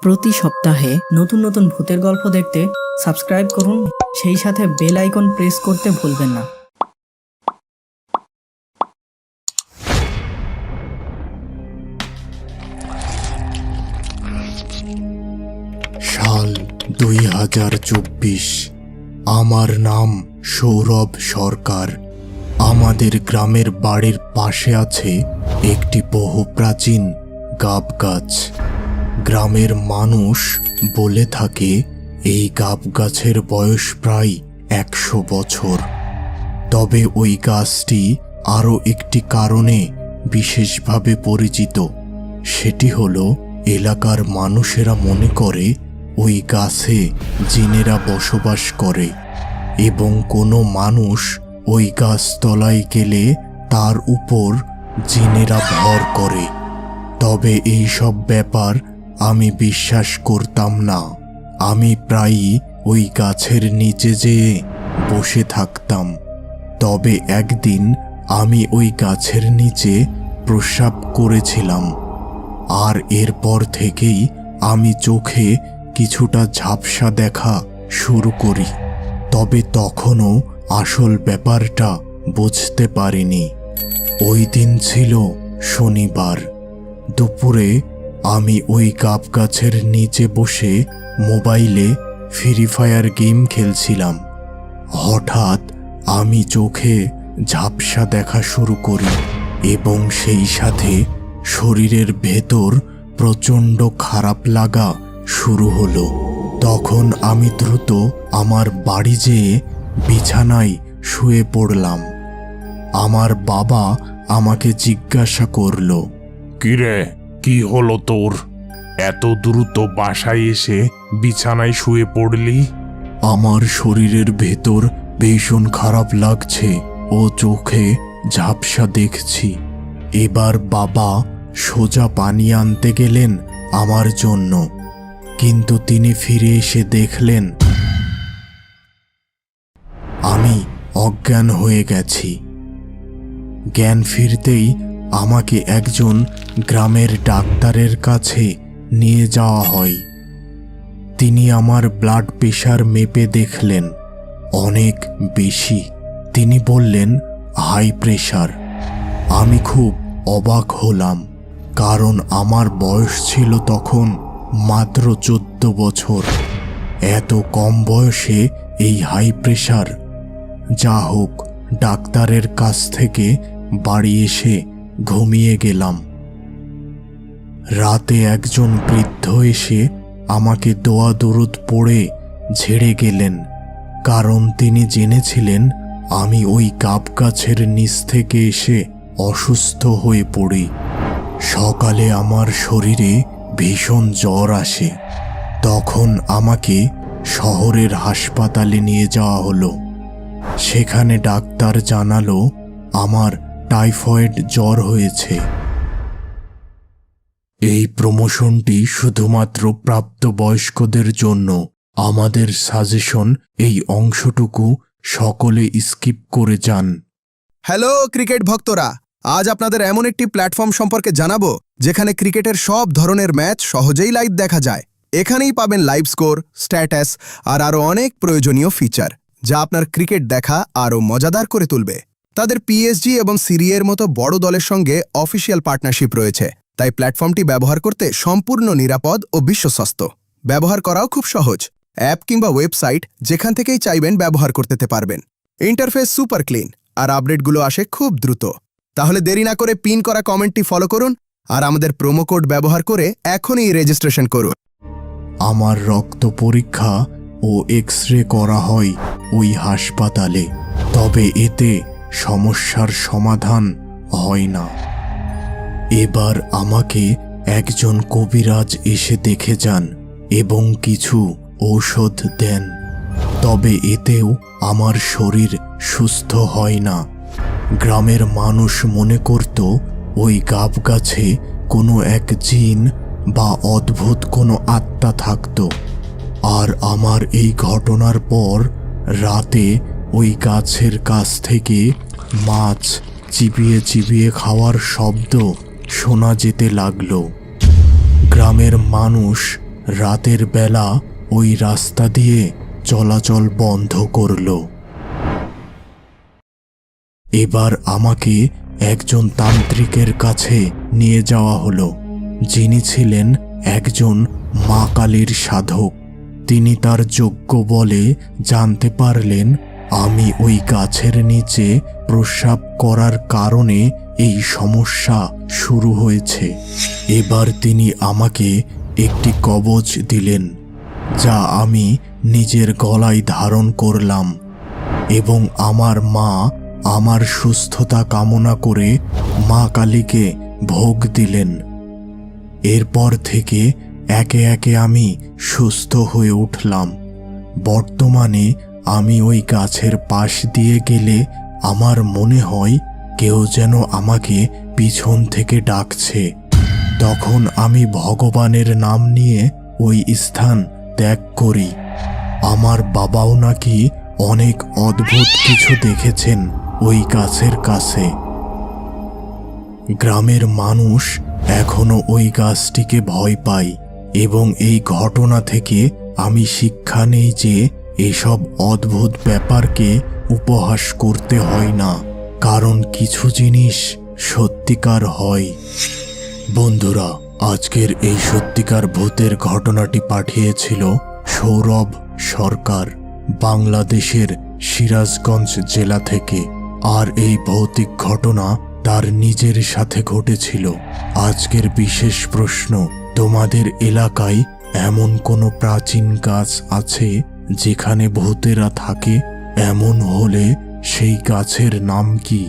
প্রতি সপ্তাহে নতুন নতুন ভূতের গল্প দেখতে সাবস্ক্রাইব করুন, সেই সাথে বেল আইকন প্রেস করতে ভুলবেন না। সাল 2024। আমার নাম সৌরভ সরকার। আমাদের গ্রামের বাড়ির পাশে আছে একটি বহু প্রাচীন গাব গাছ। গ্রামের মানুষ বলে থাকে এই গাব গাছের বয়স প্রায় 100 বছর। তবে ওই গাছটি আরও একটি কারণে বিশেষভাবে পরিচিত। সেটি হলো এলাকার মানুষেরা মনে করে ওই গাছে জিনেরা বসবাস করে এবং কোনো মানুষ ওই গাছতলায় গেলে তার উপর জিনেরা ভর করে। তবে এই সব ব্যাপার আমি বিশ্বাস করতাম না। আমি প্রায়ই ওই গাছের নিচে যেয়ে বসে থাকতাম। তবে একদিন আমি ওই গাছের নিচে প্রস্রাব করেছিলাম, আর এরপর থেকেই আমি চোখে কিছুটা ঝাপসা দেখা শুরু করি। তবে তখনও আসল ব্যাপারটা বুঝতে পারিনি। ওই দিন ছিল শনিবার। দুপুরে আমি ওই গাব গাছের নিচে বসে মোবাইলে ফ্রি ফায়ার গেম খেলছিলাম। হঠাৎ আমি চোখে ঝাপসা দেখা শুরু করি এবং সেই সাথে শরীরের ভেতর প্রচণ্ড খারাপ লাগা শুরু হলো। তখন আমি দ্রুত আমার বাড়ি যেয়ে বিছানায় শুয়ে পড়লাম। আমার বাবা আমাকে জিজ্ঞাসা করলো, কিরে, কি হলো তোর? এত দ্রুত বাসায় এসে বিছানায় শুয়ে পড়লি? আমার শরীরের ভেতর ভীষণ খারাপ লাগছে ও চোখে ঝাপসা দেখছি। এবার বাবা সোজা পানি আনতে গেলেন আমার জন্য, কিন্তু তিনি ফিরে এসে দেখলেন আমি অজ্ঞান হয়ে গেছি। জ্ঞান ফিরতেই আমাকে একজন গ্রামের ডাক্তারের কাছে নিয়ে যাওয়া হয়। তিনি আমার ব্লাড প্রেশার মেপে দেখলেন অনেক বেশি। তিনি বললেন হাই প্রেশার। আমি খুব অবাক হলাম, কারণ আমার বয়স ছিল তখন মাত্র 14 বছর। এত কম বয়সে এই হাই প্রেশার। যা হোক, ডাক্তারের কাছ থেকে বাড়ি এসে ঘুমিয়ে গেলাম। রাতে একজন বৃদ্ধ এসে আমাকে দোয়া দরুদ পড়ে ঝেড়ে গেলেন, কারণ তিনি জেনেছিলেন আমি ওই গাব গাছের নিচ থেকে এসে অসুস্থ হয়ে পড়ি। সকালে আমার শরীরে ভীষণ জ্বর আসে। তখন আমাকে শহরের হাসপাতালে নিয়ে যাওয়া হলো। সেখানে ডাক্তার জানালো আমার টাইফয়েড জ্বর হয়েছে। এই প্রমোশনটি শুধুমাত্র প্রাপ্তবয়স্কদের জন্য। আমাদের সাজেশন, এই অংশটুকু সকলে স্কিপ করে যান। হ্যালো ক্রিকেট ভক্তরা, আজ আপনাদের এমন একটি প্ল্যাটফর্ম সম্পর্কে জানাবো যেখানে ক্রিকেটের সব ধরনের ম্যাচ সহজেই লাইভ দেখা যায়। এখানেই পাবেন লাইভ স্কোর, স্ট্যাটাস আর আরও অনেক প্রয়োজনীয় ফিচার, যা আপনার ক্রিকেট দেখা আরও মজাদার করে তুলবে। তাদের পিএসজি এবং সিরিয়ের মতো বড় দলের সঙ্গে অফিসিয়াল পার্টনারশিপ রয়েছে, তাই প্ল্যাটফর্মটি ব্যবহার করতে সম্পূর্ণ নিরাপদ ও বিশ্বস্ত। ব্যবহার করাও খুব সহজ। অ্যাপ কিংবা ওয়েবসাইট যেখান থেকেই চাইবেন ব্যবহার করতে পারবেন। ইন্টারফেস সুপার ক্লিন আর আপডেটগুলো আসে খুব দ্রুত। তাহলে দেরি না করে পিন করা কমেন্টটি ফলো করুন আর আমাদের প্রোমো কোড ব্যবহার করে এখনই রেজিস্ট্রেশন করুন। আমার রক্ত পরীক্ষা ও এক্স-রে করা হয় ওই হাসপাতালে, তবে এতে সমস্যার সমাধান হয় না। এবার আমাকে একজন কবিরাজ এসে দেখে যান এবং কিছু ঔষধ দেন, তবে এতেও আমার শরীর সুস্থ হয় না। গ্রামের মানুষ মনে করত ওই গাব গাছে কোনো এক জিন বা অদ্ভুত কোনো আত্মা থাকত। আর আমার এই ঘটনার পর রাতে ওই গাছের কাছ থেকে মাছ চিবিয়ে চিবিয়ে খাওয়ার শব্দ শোনা যেতে লাগলো। গ্রামের মানুষ রাতের বেলা ওই রাস্তা দিয়ে চলাচল বন্ধ করলো। এবার আমাকে একজন তান্ত্রিকের কাছে নিয়ে যাওয়া হলো, যিনি ছিলেন একজন মা কালীর সাধক। তিনি তার যজ্ঞ বলে জানতে পারলেন আমি ওই গাছের নিচে প্রস্রাব করার কারণে এই সমস্যা শুরু হয়েছে। এবার তিনি আমাকে একটি কবচ দিলেন, যা আমি নিজের গলায় ধারণ করলাম এবং আমার মা আমার সুস্থতা কামনা করে মা কালীকে ভোগ দিলেন। এরপর থেকে একে একে আমি সুস্থ হয়ে উঠলাম। বর্তমানে আমি ওই গাছের পাশ দিয়ে গেলে আমার মনে হয় কেউ যেন আমাকে পিছন থেকে ডাকছে। তখন আমি ভগবানের নাম নিয়ে ওই স্থান ত্যাগ করি। আমার বাবাও নাকি অনেক অদ্ভুত কিছু দেখেছেন ওই গাছের কাছে। গ্রামের মানুষ এখনো ওই গাছটিকে ভয় পায় এবং এই ঘটনা থেকে আমি শিক্ষা নেই যে এসব অদ্ভুত ব্যাপারকে উপহাস করতে হয় না, কারণ কিছু জিনিস সত্যিকার হয়। বন্ধুরা, আজকের এই সত্যিকার ভূতের ঘটনাটি পাঠিয়েছিল সৌরভ সরকার, বাংলাদেশের সিরাজগঞ্জ জেলা থেকে। আর এই ভৌতিক ঘটনা তার নিজের সাথে ঘটেছিল। আজকের বিশেষ প্রশ্ন, তোমাদের এলাকায় এমন কোনো প্রাচীন গাছ আছে যেখানে ভূতেরা থাকে? এমন হলে সেই গাছের নাম কি?